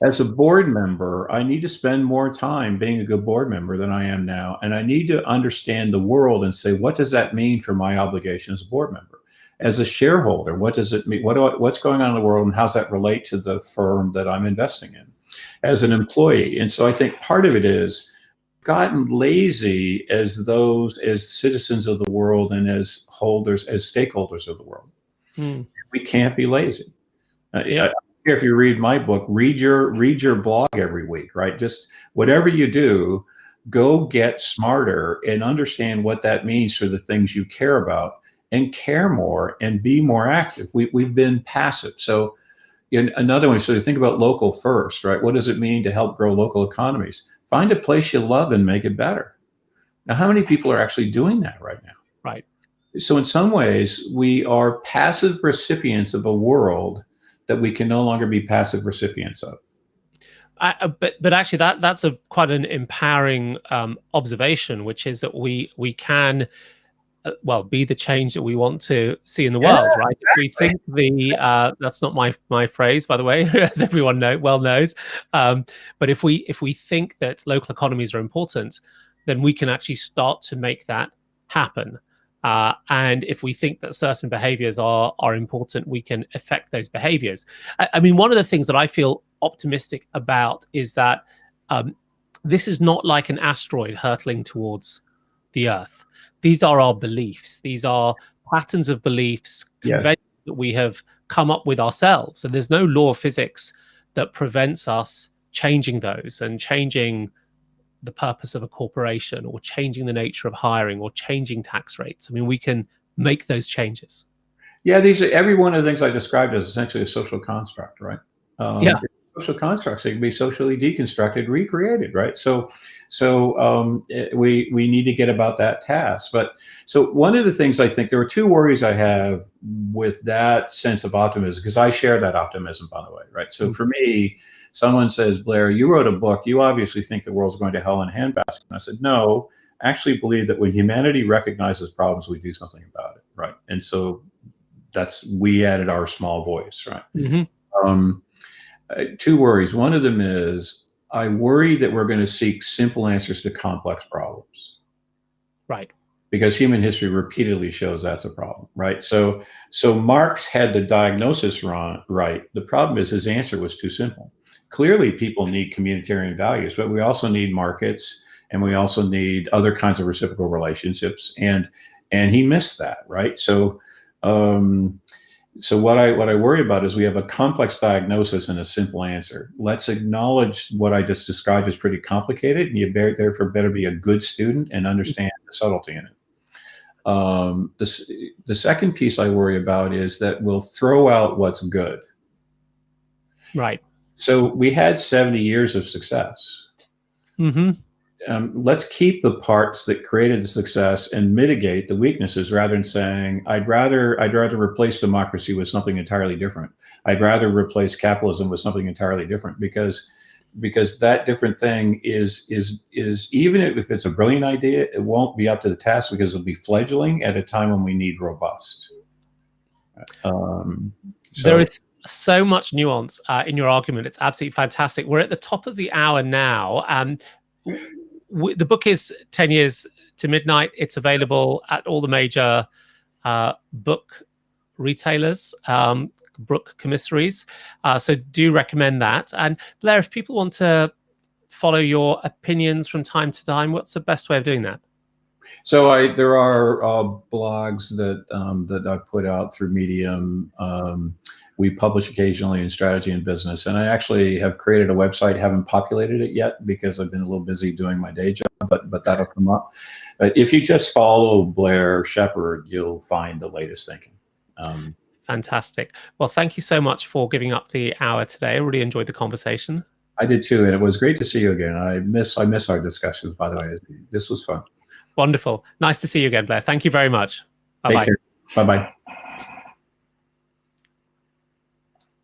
as a board member, I need to spend more time being a good board member than I am now. And I need to understand the world and say, what does that mean for my obligation as a board member? As a shareholder, what does it mean? What's going on in the world, and how does that relate to the firm that I'm investing in? As an employee. And so I think part of it is gotten lazy as citizens of the world and as stakeholders of the world. We can't be lazy. If you read my book, read your blog every week, right? Just whatever you do, go get smarter and understand what that means for the things you care about, and care more and be more active. We've been passive. So another one, so you think about local first, right? What does it mean to help grow local economies? Find a place you love and make it better. Now, how many people are actually doing that right now? Right. So in some ways, we are passive recipients of a world that we can no longer be passive recipients of. But actually, that's quite an empowering observation, which is that we can be the change that we want to see in the world, right? If we think that's not my phrase, by the way, as everyone knows. But if we think that local economies are important, then we can actually start to make that happen. And if we think that certain behaviors are important, we can affect those behaviors. I mean, one of the things that I feel optimistic about is that this is not like an asteroid hurtling towards the Earth. These are our beliefs. These are patterns of beliefs, conventions that we have come up with ourselves. And there's no law of physics that prevents us changing those and changing the purpose of a corporation, or changing the nature of hiring, or changing tax rates. I mean, we can make those changes. Yeah, every one of the things I described as essentially a social construct, right? Yeah. Social constructs, they can be socially deconstructed, recreated, right? So we need to get about that task. But so one of the things, I think there are two worries I have with that sense of optimism, because I share that optimism, by the way, right? So for me, someone says, Blair, you wrote a book, you obviously think the world's going to hell in a handbasket. And I said, no, I actually believe that when humanity recognizes problems, we do something about it, right? And so we added our small voice, right? Mm-hmm. Two worries. One of them is, I worry that we're going to seek simple answers to complex problems. Right. Because human history repeatedly shows that's a problem, right? So Marx had the diagnosis wrong, right? The problem is his answer was too simple. Clearly, people need communitarian values, but we also need markets, and we also need other kinds of reciprocal relationships, and he missed that, right? So what I worry about is we have a complex diagnosis and a simple answer. Let's acknowledge what I just described as pretty complicated, and you therefore better be a good student and understand the subtlety in it. The second piece I worry about is that we'll throw out what's good. Right. So we had 70 years of success. Mm-hmm. Let's keep the parts that created the success and mitigate the weaknesses, rather than saying, I'd rather replace democracy with something entirely different. I'd rather replace capitalism with something entirely different, because that different thing is even if it's a brilliant idea, it won't be up to the task, because it'll be fledgling at a time when we need robust. There is so much nuance in your argument. It's absolutely fantastic. We're at the top of the hour now. The book is 10 Years to Midnight. It's available at all the major book retailers, book commissaries. So do recommend that. And Blair, if people want to follow your opinions from time to time, what's the best way of doing that? So there are blogs that I put out through Medium. We publish occasionally in Strategy and Business, and I actually have created a website. Haven't populated it yet because I've been a little busy doing my day job, but that'll come up. But if you just follow Blair Sheppard, you'll find the latest thinking. Fantastic. Well, thank you so much for giving up the hour today. I really enjoyed the conversation. I did too, and it was great to see you again. I miss our discussions, by the way. This was fun. Wonderful. Nice to see you again, Blair. Thank you very much. Bye-bye. Take care. Bye-bye.